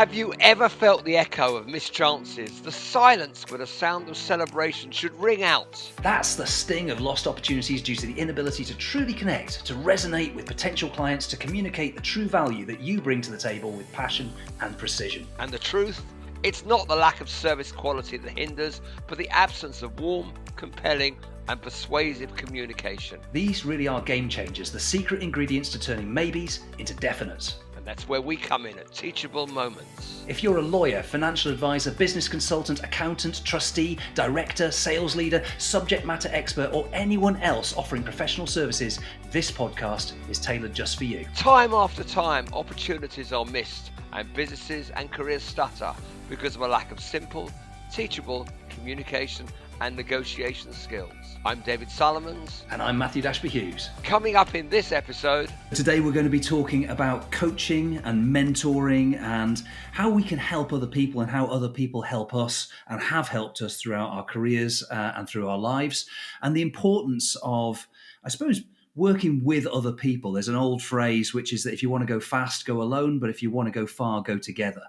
Have you ever felt the echo of missed chances, the silence where the sound of celebration should ring out? That's the sting of lost opportunities due to the inability to truly connect, to resonate with potential clients, to communicate the true value that you bring to the table with passion and precision. And the truth? It's not the lack of service quality that hinders, but the absence of warm, compelling, and persuasive communication. These really are game changers, the secret ingredients to turning maybes into definites. And that's where we come in at Teachable Moments. If you're a lawyer, financial advisor, business consultant, accountant, trustee, director, sales leader, subject matter expert, or anyone else offering professional services, this podcast is tailored just for you. Time after time, opportunities are missed and businesses and careers stutter because of a lack of simple, teachable communication and negotiation skills. I'm David Solomons. And I'm Matthew Dashby-Hughes. Coming up in this episode, today we're going to be talking about coaching and mentoring and how we can help other people and how other people help us and have helped us throughout our careers and through our lives, and the importance of, I suppose, working with other people. There's an old phrase which is that if you want to go fast, go alone, but if you want to go far, go together.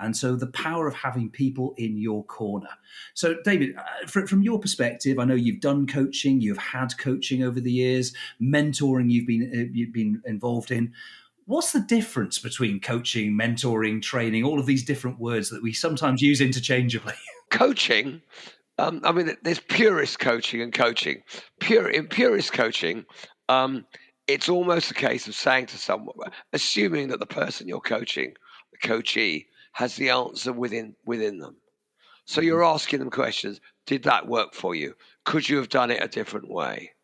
And so the power of having people in your corner. So David, from your perspective, I know you've done coaching, you've had coaching over the years, mentoring you've been involved in. What's the difference between coaching, mentoring, training, all of these different words that we sometimes use interchangeably? Coaching, there's purist coaching and coaching. In purist coaching, it's almost a case of saying to someone, assuming that the person you're coaching, the coachee, has the answer within them. So you're asking them questions. Did that work for you? Could you have done it a different way?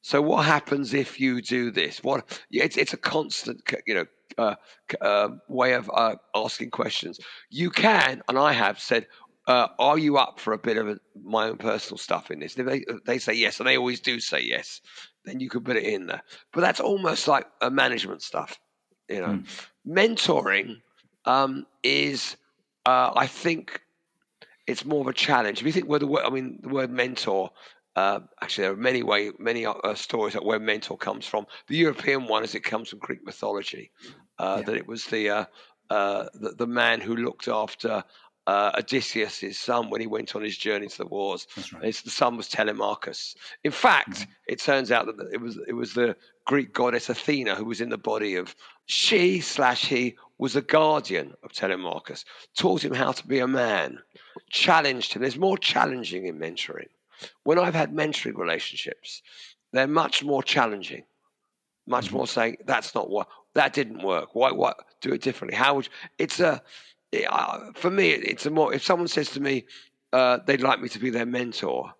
So what happens if you do this? It's a constant, way of asking questions. You can, and I have said, are you up for a bit of my own personal stuff in this? And if they say yes, and they always do say yes, then you can put it in there. But that's almost like a management stuff, Mentoring is, I think, it's more of a challenge. If you think the word mentor. Actually, there are many stories about where mentor comes from. The European one is it comes from Greek mythology. That it was the man who looked after Odysseus, his son, when he went on his journey to the wars. That's right. The son was Telemachus. In fact, it turns out that it was the Greek goddess Athena who was in the body of. He was a guardian of Telemachus, taught him how to be a man, challenged him. There's more challenging in mentoring. When I've had mentoring relationships, they're much more challenging, much more saying that didn't work. Why do it differently? For me, it's a more, if someone says to me they'd like me to be their mentor,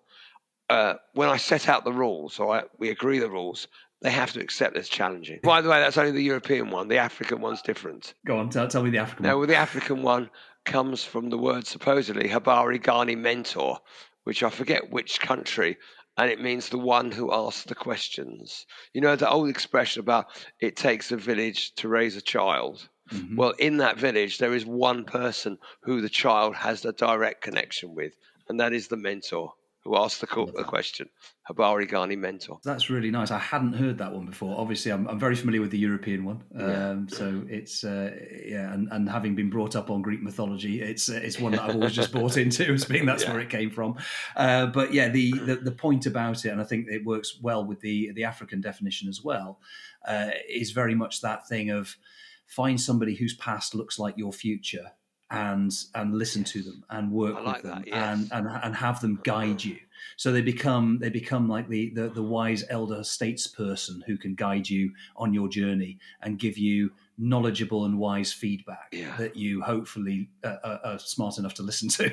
when I set out the rules, we agree the rules, they have to accept it's challenging. By the way, that's only the European one. The African one's different. Go on, tell me the African one. No, well, the African one comes from the word supposedly habari gani mentor, which I forget which country, and it means the one who asks the questions. You know, the old expression about it takes a village to raise a child. Mm-hmm. Well, in that village, there is one person who the child has a direct connection with, and that is the mentor who asked the question. Habari Gani mentor. That's really nice. I hadn't heard that one before. Obviously, I'm very familiar with the European one. So it's and having been brought up on Greek mythology, it's one that I've always just bought into as being that's where it came from. But yeah, the point about it, and I think it works well with the African definition as well, is very much that thing of find somebody whose past looks like your future and listen to them and work with them and have them guide you. So they become like the wise elder statesperson who can guide you on your journey and give you knowledgeable and wise feedback that you hopefully are smart enough to listen to.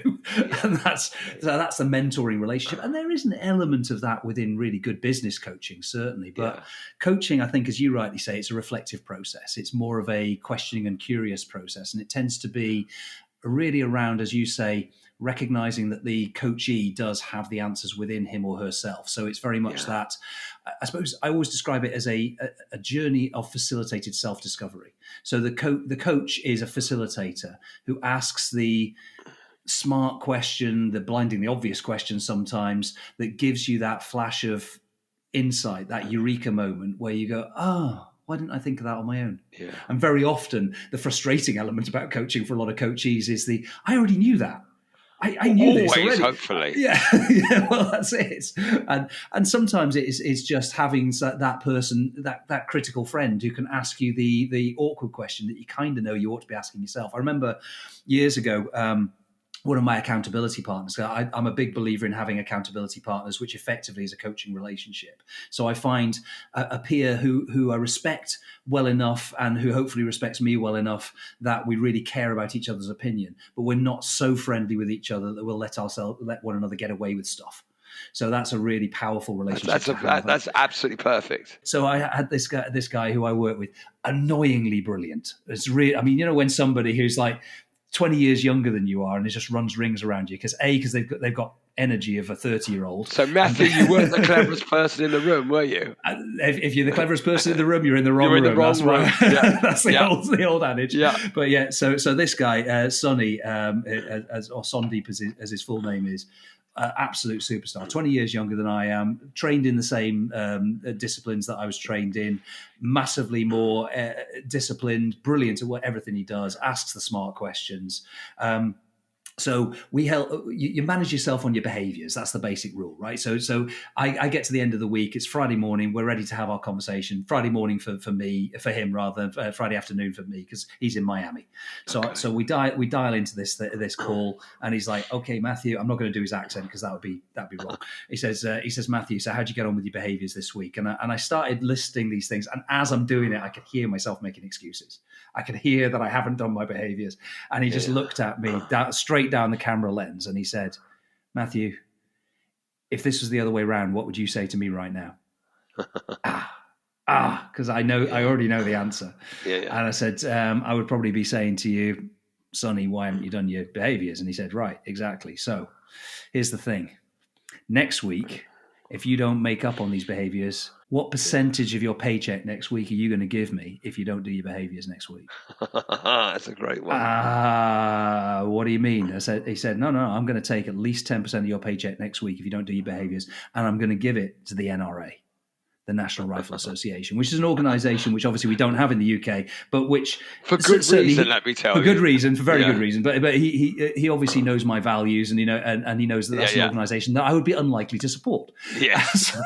And that's the mentoring relationship. And there is an element of that within really good business coaching, certainly. But coaching, I think, as you rightly say, it's a reflective process. It's more of a questioning and curious process. And it tends to be really around, as you say, recognizing that the coachee does have the answers within him or herself. So it's very much that, I suppose I always describe it as a journey of facilitated self-discovery. So the coach is a facilitator who asks the smart question, the blindingly obvious question sometimes, that gives you that flash of insight, that eureka moment where you go, why didn't I think of that on my own? Yeah. And very often the frustrating element about coaching for a lot of coachees is I already knew that. I knew this Always, already. hopefully. Yeah, well, that's it. And sometimes it's just having that person, that critical friend who can ask you the awkward question that you kind of know you ought to be asking yourself. I remember years ago, one of my accountability partners. I'm a big believer in having accountability partners, which effectively is a coaching relationship. So I find a peer who I respect well enough and who hopefully respects me well enough that we really care about each other's opinion, but we're not so friendly with each other that we'll let one another get away with stuff. So that's a really powerful relationship to have. That's absolutely perfect. So I had this guy who I work with, annoyingly brilliant. It's really, I mean, when somebody who's like 20 years younger than you are and it just runs rings around you because they've got energy of a 30-year-old. So Matthew, you weren't the cleverest person in the room, were you? If you're the cleverest person in the room, you're in the wrong room. That's room. Yeah. That's the old adage. Yeah. But yeah, so this guy, Sonny, or Sondeep as his full name is, absolute superstar, 20 years younger than I am, trained in the same disciplines that I was trained in, massively more disciplined, brilliant at everything he does, asks the smart questions. So you manage yourself on your behaviors. That's the basic rule, right? So I get to the end of the week. It's Friday morning. We're ready to have our conversation. Friday morning for him rather than Friday afternoon for me because he's in Miami. So we dial into this call, and he's like, "Okay, Matthew, I'm not going to do his accent because that'd be wrong." He says, "Matthew, so how'd you get on with your behaviors this week?" And I started listing these things, and as I'm doing it, I could hear myself making excuses. I could hear that I haven't done my behaviors, and he just looked at me straight down the camera lens, and he said, "Matthew, if this was the other way around, what would you say to me right now?" Because I already know the answer. And I said, "I would probably be saying to you, Sonny, why haven't you done your behaviors?" And he said, "Right, exactly. So here's the thing. Next week, if you don't make up on these behaviors, what percentage of your paycheck next week are you going to give me if you don't do your behaviors next week?" That's a great one. What do you mean? He said, no, I'm going to take at least 10% of your paycheck next week if you don't do your behaviors, and I'm going to give it to the NRA, the National Rifle Association, which is an organisation which obviously we don't have in the UK, but which for good reason, let me tell you, for good reason, for very good reason. But he obviously knows my values, and and he knows that that's an organisation that I would be unlikely to support. Yeah. So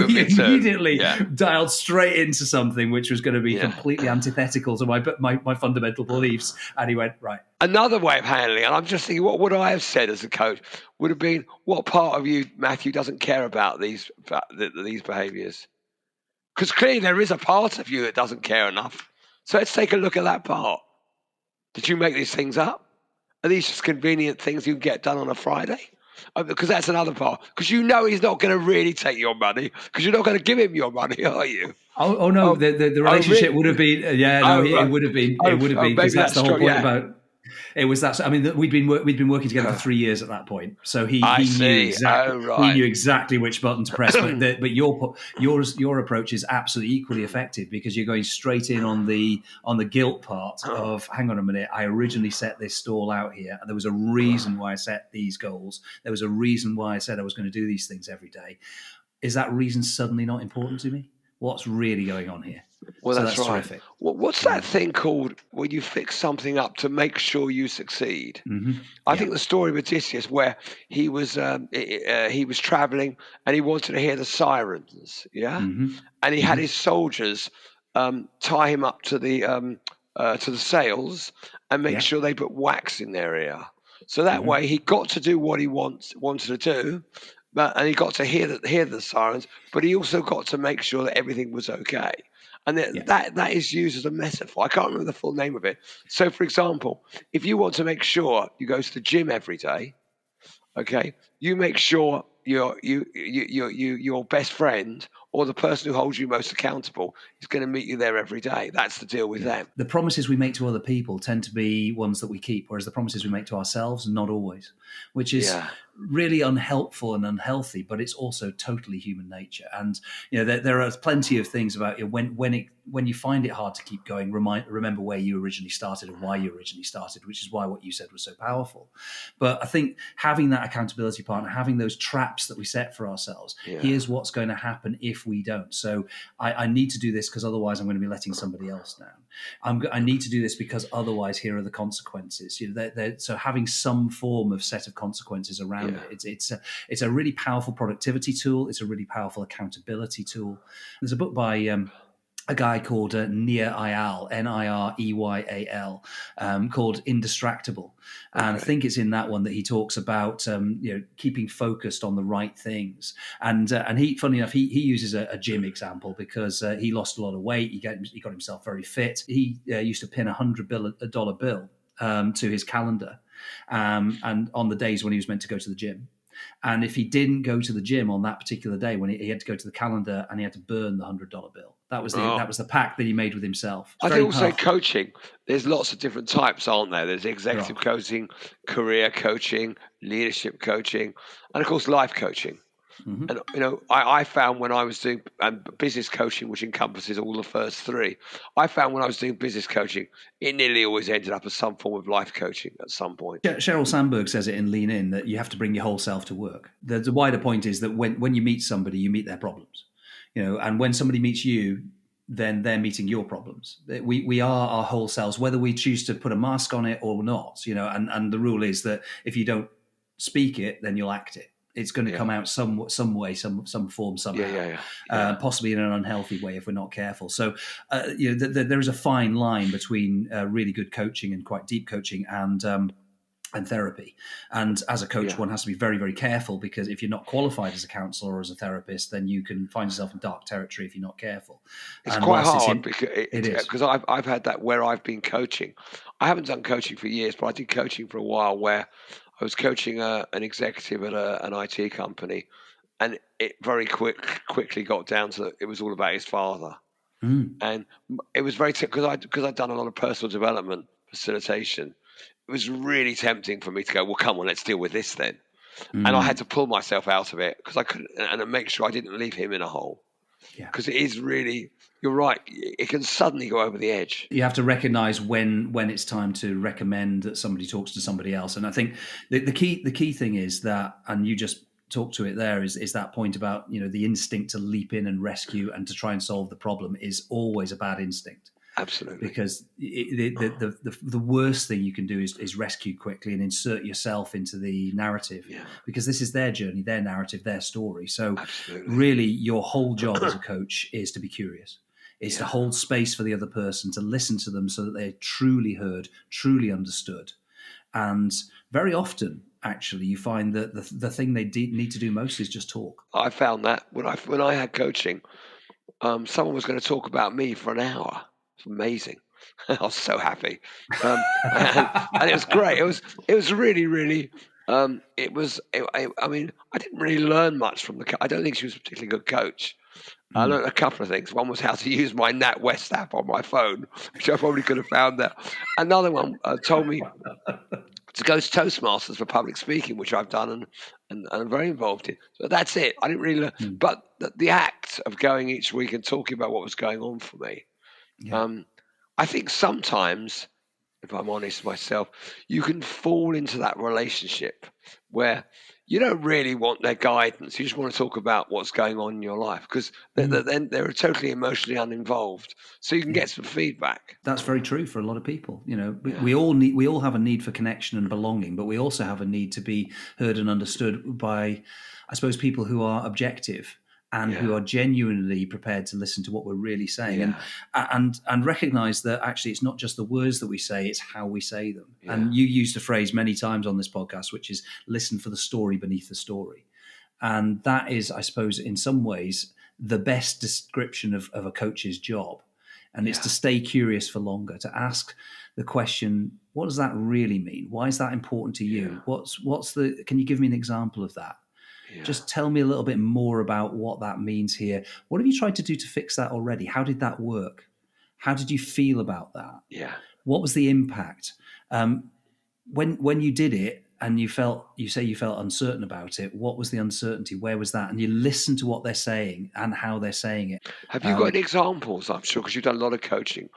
he immediately dialed straight into something which was going to be completely antithetical to my fundamental beliefs, and he went, right. Another way of handling it, and I'm just thinking, what would I have said as a coach would have been, what part of you, Matthew, doesn't care about these behaviours? Because clearly there is a part of you that doesn't care enough. So let's take a look at that part. Did you make these things up? Are these just convenient things you can get done on a Friday? Because that's another part. Because you know he's not going to really take your money because you're not going to give him your money, are you? Oh no, the relationship would have been it would have been because that's the whole point about. It was that. I mean, we'd been working together for 3 years at that point, so he knew exactly which button to press. But your approach is absolutely equally effective because you're going straight in on the guilt part of. Hang on a minute, I originally set this stall out here, and there was a reason why I set these goals. There was a reason why I said I was going to do these things every day. Is that reason suddenly not important to me? What's really going on here? Well, so that's right. Terrific. What's that thing called when you fix something up to make sure you succeed? Mm-hmm. I think the story of Odysseus, where he was traveling and he wanted to hear the sirens, and he had his soldiers tie him up to the sails and make sure they put wax in their ear, so that way he got to do what he wanted to do. And he got to hear the sirens, but he also got to make sure that everything was okay. And that is used as a metaphor. I can't remember the full name of it. So, for example, if you want to make sure you go to the gym every day, okay, you make sure your best friend or the person who holds you most accountable is going to meet you there every day. That's the deal with them. The promises we make to other people tend to be ones that we keep, whereas the promises we make to ourselves, not always, which is really unhelpful and unhealthy, but it's also totally human nature. And there are plenty of things about when you find it hard to keep going, remember where you originally started and why you originally started, which is why what you said was so powerful. But I think having that accountability partner, having those traps that we set for ourselves, here's what's going to happen if if we don't. So I need to do this because otherwise I'm going to be letting somebody else down. I need to do this because otherwise here are the consequences. So having some form of set of consequences around it, it's a really powerful productivity tool. It's a really powerful accountability tool. There's a book by a guy called Nir Eyal, Nireyal, called Indistractable. And I think it's in that one that he talks about keeping focused on the right things. And he, funny enough, he uses a gym example because he lost a lot of weight. He got himself very fit. He used to pin $100 bill to his calendar, and on the days when he was meant to go to the gym. And if he didn't go to the gym on that particular day, when he had to go to the calendar and he had to burn the $100 bill, that was the pact that he made with himself. I think also coaching, there's lots of different types, aren't there? There's executive coaching, career coaching, leadership coaching, and of course life coaching. And I found when I was doing business coaching, which encompasses all the first three, I found when I was doing business coaching, it nearly always ended up as some form of life coaching at some point. Sheryl Sandberg says it in Lean In that you have to bring your whole self to work. The wider point is that when you meet somebody, you meet their problems, and when somebody meets you, then they're meeting your problems. We are our whole selves, whether we choose to put a mask on it or not, and the rule is that if you don't speak it, then you'll act it. It's going to come out some way, some form, somehow, possibly in an unhealthy way if we're not careful. So, there is a fine line between really good coaching and quite deep coaching and therapy. And as a coach, one has to be very, very careful, because if you're not qualified as a counsellor or as a therapist, then you can find yourself in dark territory if you're not careful. It's quite hard because I've had that where I've been coaching. I haven't done coaching for years, but I did coaching for a while where I was coaching an executive at an IT company, and it very quickly got down to it was all about his father. And it was very because I'd done a lot of personal development facilitation. It was really tempting for me to go, well, come on, let's deal with this then. And I had to pull myself out of it because I couldn't, and make sure I didn't leave him in a hole. Because it is really, you're right, it can suddenly go over the edge. You have to recognize when it's time to recommend that somebody talks to somebody else. And I think the key thing is that, and you just talked to it there, is that point about, the instinct to leap in and rescue and to try and solve the problem is always a bad instinct. Absolutely. Because the worst thing you can do is rescue quickly and insert yourself into the narrative, because this is their journey, their narrative, their story. So really your whole job as a coach is to be curious, is to hold space for the other person, to listen to them so that they're truly heard, truly understood. And very often, actually, you find that the thing they need to do most is just talk. I found that when I had coaching, someone was going to talk about me for an hour. It's amazing. I was so happy, and it was great. It was really, really. I mean, I didn't really learn much from I don't think she was a particularly good coach. I learned a couple of things. One was how to use my NatWest app on my phone, which I probably could have found there. Another one told me to go to Toastmasters for public speaking, which I've done and I'm very involved in. So that's it. I didn't really learn. But the act of going each week and talking about what was going on for me, I think sometimes, if I'm honest myself, you can fall into that relationship where you don't really want their guidance. You just want to talk about what's going on in your life, because then they're totally emotionally uninvolved. So you can get some feedback. That's very true for a lot of people. We all have a need for connection and belonging, but we also have a need to be heard and understood by, I suppose, people who are objective and who are genuinely prepared to listen to what we're really saying, and recognize that actually it's not just the words that we say, it's how we say them. And you used a phrase many times on this podcast, which is listen for the story beneath the story. And that is, I suppose, in some ways, the best description of a coach's job. And it's to stay curious for longer, to ask the question, what does that really mean? Why is that important to you? Can you give me an example of that? Just tell me a little bit more about what that means here. What have you tried to do to fix that already? How did that work? How did you feel about that? What was the impact? When you did it and you felt uncertain about it, what was the uncertainty? Where was that? And you listen to what they're saying and how they're saying it. Have you got any examples, I'm sure, because you've done a lot of coaching,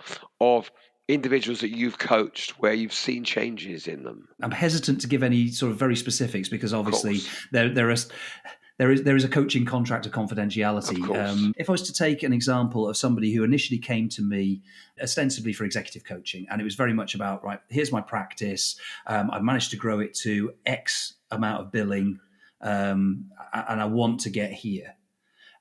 of individuals that you've coached where you've seen changes in them? I'm hesitant to give any sort of very specifics because obviously there are There is a coaching contract of Of confidentiality. course. If I was to take an example of somebody who initially came to me ostensibly for executive coaching, and it was very much about, right, here's my practice. I've managed to grow it to X amount of billing, and I want to get here.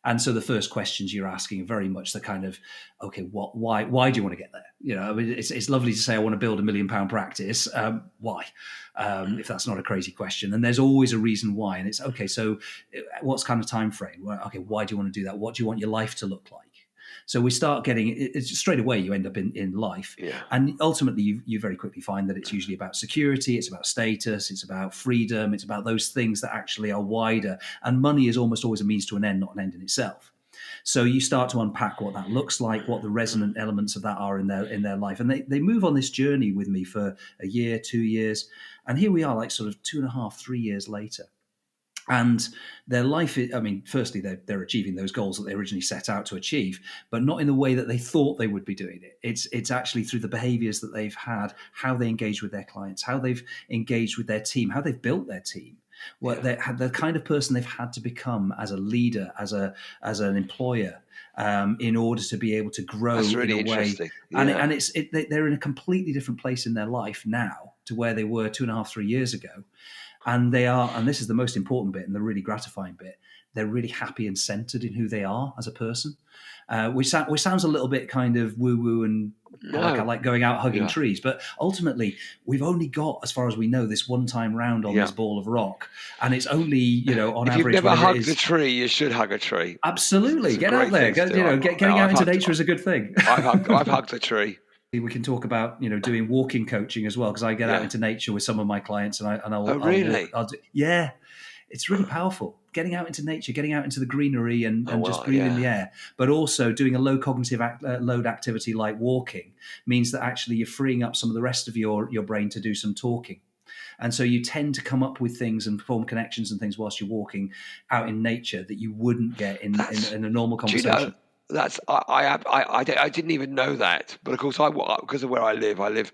And so the first questions you're asking are very much the kind of, okay, why do you want to get there? You know, I mean, it's lovely to say I want to build £1 million practice. Why? If that's not a crazy question, and there's always a reason why. And it's okay. So, what's kind of time frame? Well, okay, why do you want to do that? What do you want your life to look like? So we start getting it's straight away. You end up in life, Yeah. and ultimately you very quickly find that it's usually about security, it's about status, it's about freedom, it's about those things that actually are wider. And money is almost always a means to an end, not an end in itself. So you start to unpack what that looks like, what the resonant elements of that are in their life, and they move on this journey with me for a year, 2 years, and here we are, like sort of 2.5, 3 years later. And their life, I mean, firstly, they're achieving those goals that they originally set out to achieve, but not in the way that they thought they would be doing it. It's actually through the behaviors that they've had, how they engage with their clients, how they've engaged with their team, how they've built their team, what they the kind of person they've had to become as a leader, as an employer, in order to be able to grow That's in really a way. interesting. And Yeah. they're in a completely different place in their life now to where they were 2.5, 3 years ago. And they are, and this is the most important bit and the really gratifying bit, they're really happy and centered in who they are as a person, which sounds a little bit kind of woo-woo and I No. like going out hugging Yeah. trees. But ultimately, we've only got, as far as we know, this one-time round on this Yeah. ball of rock. And it's only, on If you've average, never whatever it hugged a is. tree, you should hug a tree. Absolutely. It's a Get out great there. thing to do. Getting out into nature is a good thing. I've hugged a tree. We can talk about doing walking coaching as well, because I get out Yeah. into nature with some of my clients, and Oh, I'll walk. really? Yeah, it's really powerful. Getting out into nature, getting out into the greenery, and Oh, just well, breathing the yeah. air, but also doing a low cognitive load activity like walking means that actually you're freeing up some of the rest of your brain to do some talking. And so you tend to come up with things and form connections and things whilst you're walking out in nature that you wouldn't get in That's. a normal Do you know? conversation. That's I didn't even know that, but of course because of where I live. I live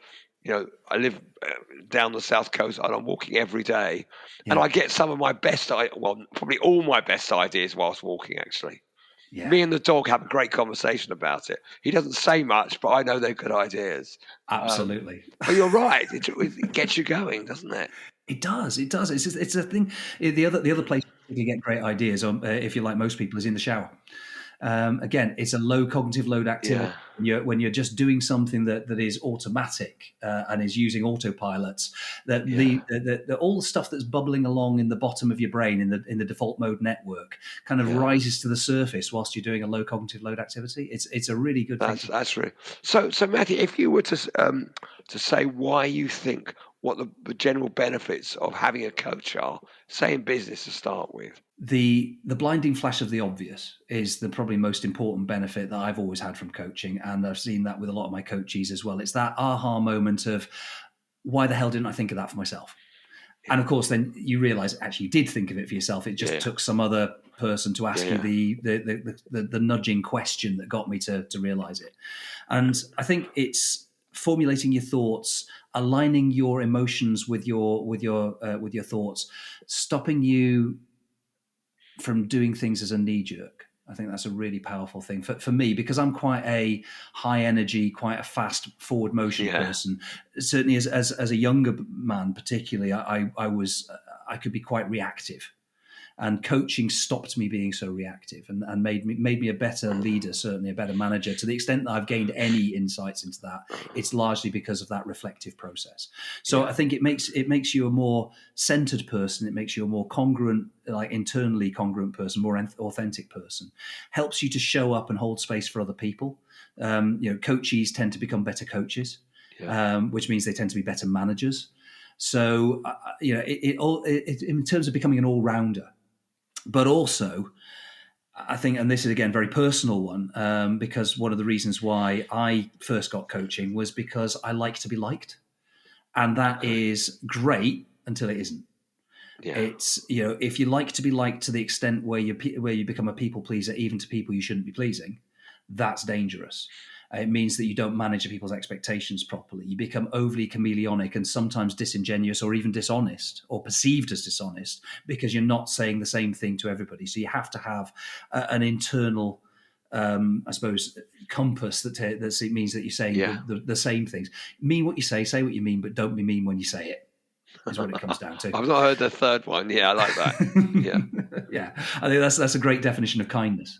down the south coast, and I'm walking every day, and Yeah, I get some of my probably all my best ideas whilst walking. Actually, yeah, me and the dog have a great conversation about it. He doesn't say much, but I know they're good ideas. Um, absolutely. but you're right; it gets you going, doesn't it? It does. It does. It's a thing. The other place you get great ideas, if you like most people, is in the shower. Again, it's a low cognitive load activity. Yeah, When you're just doing something that is automatic and is using autopilots, that yeah. all the stuff that's bubbling along in the bottom of your brain in the default mode network kind of Yeah. rises to the surface whilst you're doing a low cognitive load activity. It's a really good thing to do. That's really so. Matthew, if you were to say why you think what the general benefits of having a coach are, say in business to start with. The blinding flash of the obvious is the probably most important benefit that I've always had from coaching, and I've seen that with a lot of my coachees as well. It's that aha moment of, why the hell didn't I think of that for myself? And Yeah, of course, then you realize actually you did think of it for yourself. It just yeah, took some other person to yeah, ask you yeah. the nudging question that got me to realize it. And I think it's formulating your thoughts, aligning your emotions with your thoughts, stopping you from doing things as a knee jerk. I think that's a really powerful thing for me, because I'm quite a high energy, quite a fast forward motion Yeah. person. Certainly as a younger man, particularly, I could be quite reactive, and coaching stopped me being so reactive, and made me a better leader, certainly a better manager. To the extent that I've gained any insights into that, it's largely because of that reflective process. So Yeah. I think it makes you a more centered person. It makes you a more congruent, like internally congruent person, more authentic person. Helps you to show up and hold space for other people. Coachees tend to become better coaches, Yeah. which means they tend to be better managers. So in terms of becoming an all rounder, but also, I think, and this is again a very personal one, because one of the reasons why I first got coaching was because I like to be liked, and that Okay. is great until it isn't. Yeah. It's if you like to be liked to the extent where you become a people pleaser, even to people you shouldn't be pleasing, that's dangerous. It means that you don't manage people's expectations properly. You become overly chameleonic and sometimes disingenuous or even dishonest or perceived as dishonest because you're not saying the same thing to everybody. So you have to have an internal, I suppose, compass that means that you're saying Yeah. the same things. Mean what you say what you mean, but don't be mean when you say it, is what it comes down to. I've not heard the third one. Yeah, I like that. Yeah. Yeah. I think that's a great definition of kindness.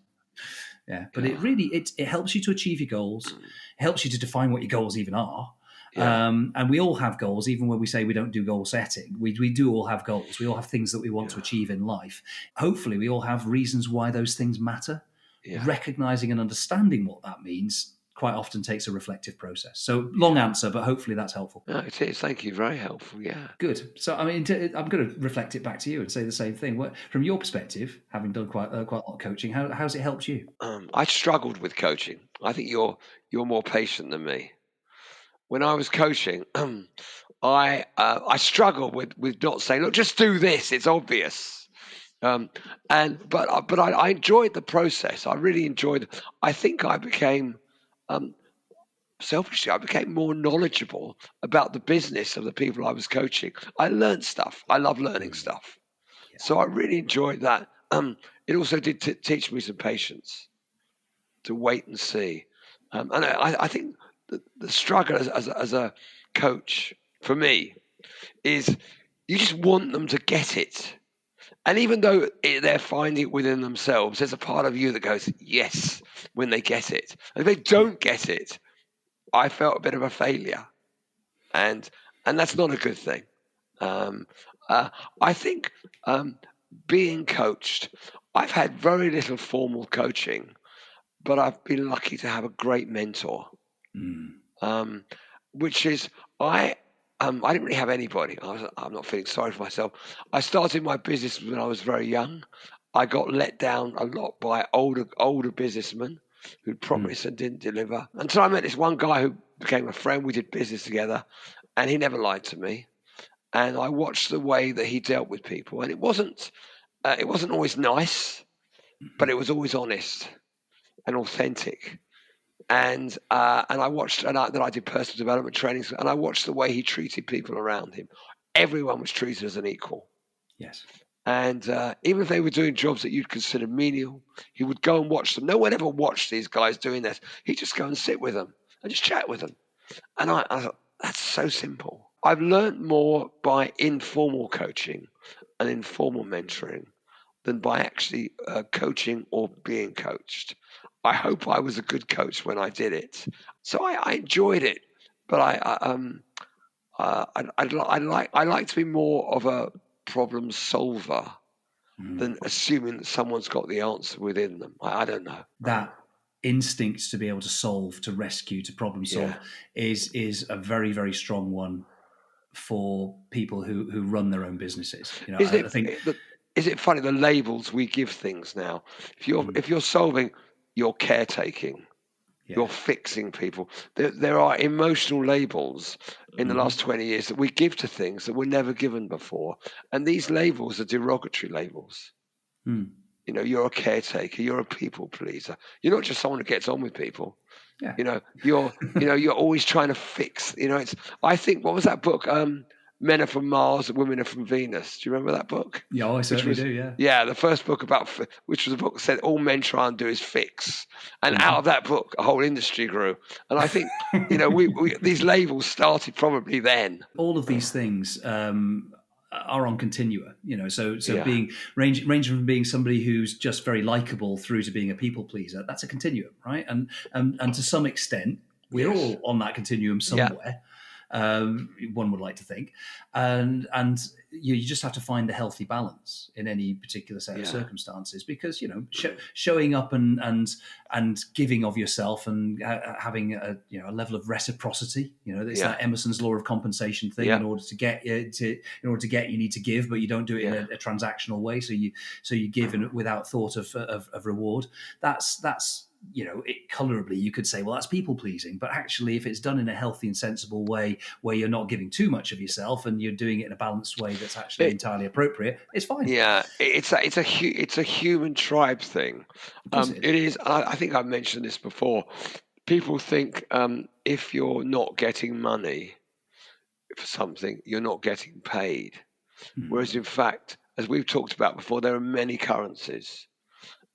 Yeah. But Yeah. it helps you to achieve your goals. It helps you to define what your goals even are. Yeah. And we all have goals, even when we say we don't do goal setting. We do all have goals. We all have things that we want to achieve in life. Hopefully, we all have reasons why those things matter. Yeah. Recognizing and understanding what that means quite often takes a reflective process. So long answer, but hopefully that's helpful. No, it is. Thank you. Very helpful. Yeah. Good. So, I mean, I'm going to reflect it back to you and say the same thing. From your perspective, having done quite a lot of coaching, how's it helped you? I struggled with coaching. I think you're more patient than me. When I was coaching, I struggled with not saying, look, just do this. It's obvious. But I enjoyed the process. I really enjoyed it. I think I became selfishly, I became more knowledgeable about the business of the people I was coaching. I learned stuff. I love learning stuff. Yeah. So I really enjoyed that. It also did teach me some patience to wait and see. And I think the struggle as a coach for me is you just want them to get it. And even though they're finding it within themselves, there's a part of you that goes, yes, when they get it. And if they don't get it, I felt a bit of a failure. And that's not a good thing. I think being coached, I've had very little formal coaching, but I've been lucky to have a great mentor. Which is I didn't really have anybody. I'm not feeling sorry for myself. I started my business when I was very young. I got let down a lot by older businessmen who promised and didn't deliver. Until I met this one guy who became a friend. We did business together, and he never lied to me. And I watched the way that he dealt with people, and it wasn't always nice, but it was always honest and authentic. And I watched, then I did personal development trainings, and I watched the way he treated people around him. Everyone was treated as an equal. Yes. And even if they were doing jobs that you'd consider menial, he would go and watch them. No one ever watched these guys doing this. He'd just go and sit with them and just chat with them. And I thought, that's so simple. I've learned more by informal coaching and informal mentoring than by actually coaching or being coached. I hope I was a good coach when I did it. So I enjoyed it, but I like to be more of a problem solver than assuming that someone's got the answer within them. I don't know. That instinct to be able to solve, to rescue, to problem solve is a very, very strong one for people who run their own businesses. You know, I think. Is it funny the labels we give things now? If you're solving, you're caretaking, you're fixing people. There are emotional labels in the last 20 years that we give to things that were never given before, and these labels are derogatory labels. You know, you're a caretaker, you're a people pleaser. You're not just someone who gets on with people. Yeah. You know, you're always trying to fix. You know, I think, what was that book? Men are from Mars, women are from Venus. Do you remember that book? Yeah, I certainly do. Yeah. Yeah, the first book which was a book that said all men try and do is fix, and out of that book, a whole industry grew. And I think, you know, we these labels started probably then. All of these things are on continua, you know. So being ranging from being somebody who's just very likable through to being a people pleaser, that's a continuum, right? And to some extent, we're all on that continuum somewhere. One would like to think, and you just have to find the healthy balance in any particular set of circumstances, because, you know, showing up and giving of yourself and having a level of reciprocity. You know, it's that Emerson's law of compensation thing. In order to get, you need to give, but you don't do it in a transactional way. So you give without thought of reward. That's you know, colorably you could say, well, that's people pleasing, but actually, if it's done in a healthy and sensible way, where you're not giving too much of yourself and you're doing it in a balanced way that's actually entirely appropriate, it's fine. Yeah, it's a human tribe thing. Of course it is. It is. I think I've mentioned this before. people think if you're not getting money for something, you're not getting paid. Whereas in fact, as we've talked about before, there are many currencies,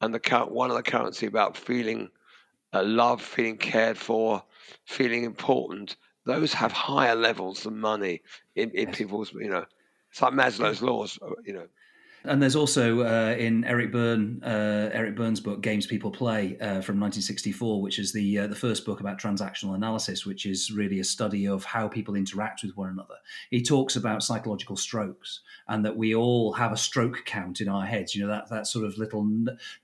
and one of the currency about feeling love, feeling cared for, feeling important. Those have higher levels than money in Yes. people's. It's like Maslow's laws. And there's also in Eric Berne's book Games People Play from 1964, which is the first book about transactional analysis, which is really a study of how people interact with one another. He talks about psychological strokes, and that we all have a stroke count in our heads. That sort of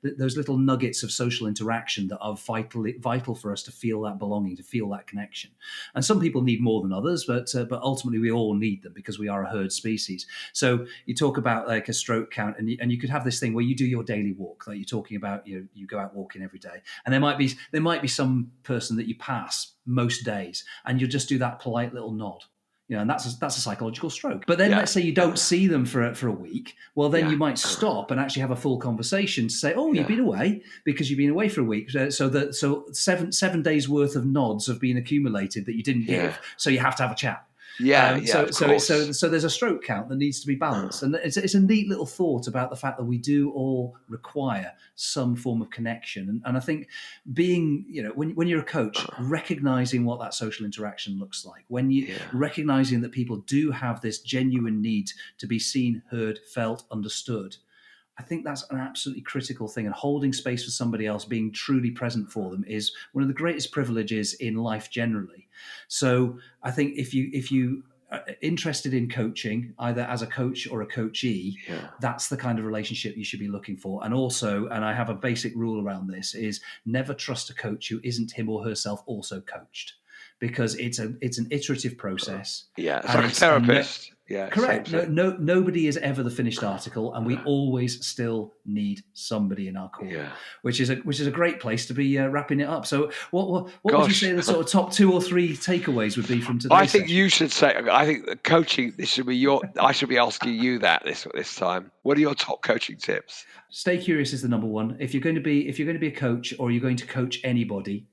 those little nuggets of social interaction that are vital for us to feel that belonging, to feel that connection. And some people need more than others, but ultimately we all need them because we are a herd species. So you talk about like a stroke count, and you could have this thing where you do your daily walk, like you're talking about. You go out walking every day, and there might be some person that you pass most days, and you'll just do that polite little nod. And that's a psychological stroke. But then let's say you don't see them for a week. Well, then you might stop and actually have a full conversation to say, "Oh, you've been away because you've been away for a week." So 7 days worth of nods have been accumulated that you didn't give. So you have to have a chat. So there's a stroke count that needs to be balanced, and it's a neat little thought about the fact that we do all require some form of connection. And I think being, when you're a coach, recognizing what that social interaction looks like, when you recognizing that people do have this genuine need to be seen, heard, felt, understood. I think that's an absolutely critical thing, and holding space for somebody else, being truly present for them, is one of the greatest privileges in life generally. So I think if you are interested in coaching, either as a coach or a coachee, that's the kind of relationship you should be looking for. And also, and I have a basic rule around this, is never trust a coach who isn't him or herself also coached, because it's an iterative process. It's like a therapist. Correct. Nobody is ever the finished article, and we always still need somebody in our corner, which is a great place to be wrapping it up. So, what would you say the sort of top 2 or 3 takeaways would be from today? I think you should say. I think the coaching. This should be I should be asking you that this time. What are your top coaching tips? Stay curious is the number one. If you're going to be a coach, or you're going to coach anybody,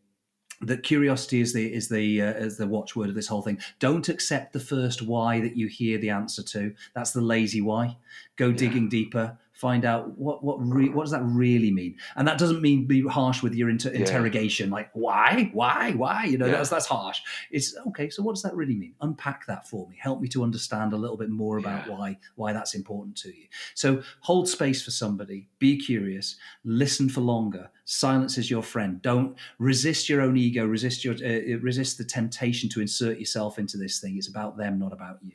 that curiosity is the watchword of this whole thing. Don't accept the first why that you hear the answer to. That's the lazy why. Go digging deeper. Find out what does that really mean. And that doesn't mean be harsh with your interrogation, like why. That's harsh. It's okay. So what does that really mean? Unpack that for me. Help me to understand a little bit more about why that's important to you. So hold space for somebody. Be curious. Listen for longer. Silence is your friend. Don't resist your own ego. Resist the temptation to insert yourself into this thing. It's about them, not about you.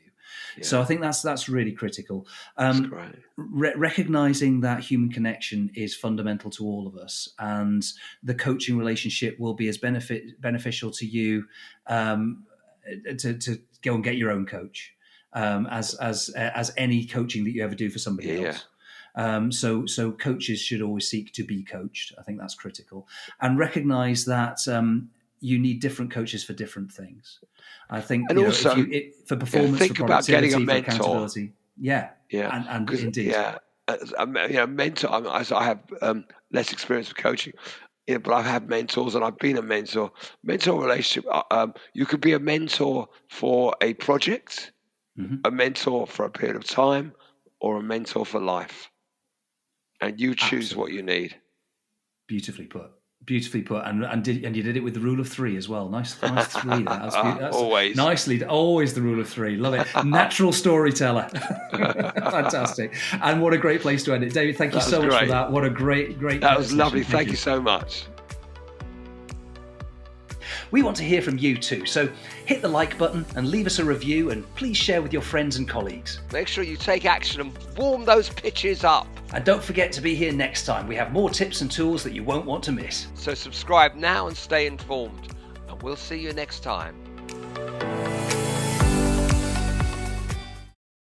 So I think that's really critical. Recognizing that human connection is fundamental to all of us, and the coaching relationship will be as beneficial to you to go and get your own coach as any coaching that you ever do for somebody else. So coaches should always seek to be coached. I think that's critical, and recognize that you need different coaches for different things. I think, and also for performance, think for about getting a mentor. Accountability. And indeed, a mentor. I have less experience with coaching, but I've had mentors, and I've been a mentor. Mentor relationship. You could be a mentor for a project, a mentor for a period of time, or a mentor for life, and you choose what you need. Beautifully put. And you did it with the rule of 3 as well. Nice 3 there. That's always always the rule of 3. Love it. Natural storyteller. Fantastic. And what a great place to end it, David. Thank you so much for that. What a great. That was lovely. Thank you so much. We want to hear from you too, so hit the like button and leave us a review, and please share with your friends and colleagues. Make sure you take action and warm those pitches up. And don't forget to be here next time. We have more tips and tools that you won't want to miss. So subscribe now and stay informed, and we'll see you next time.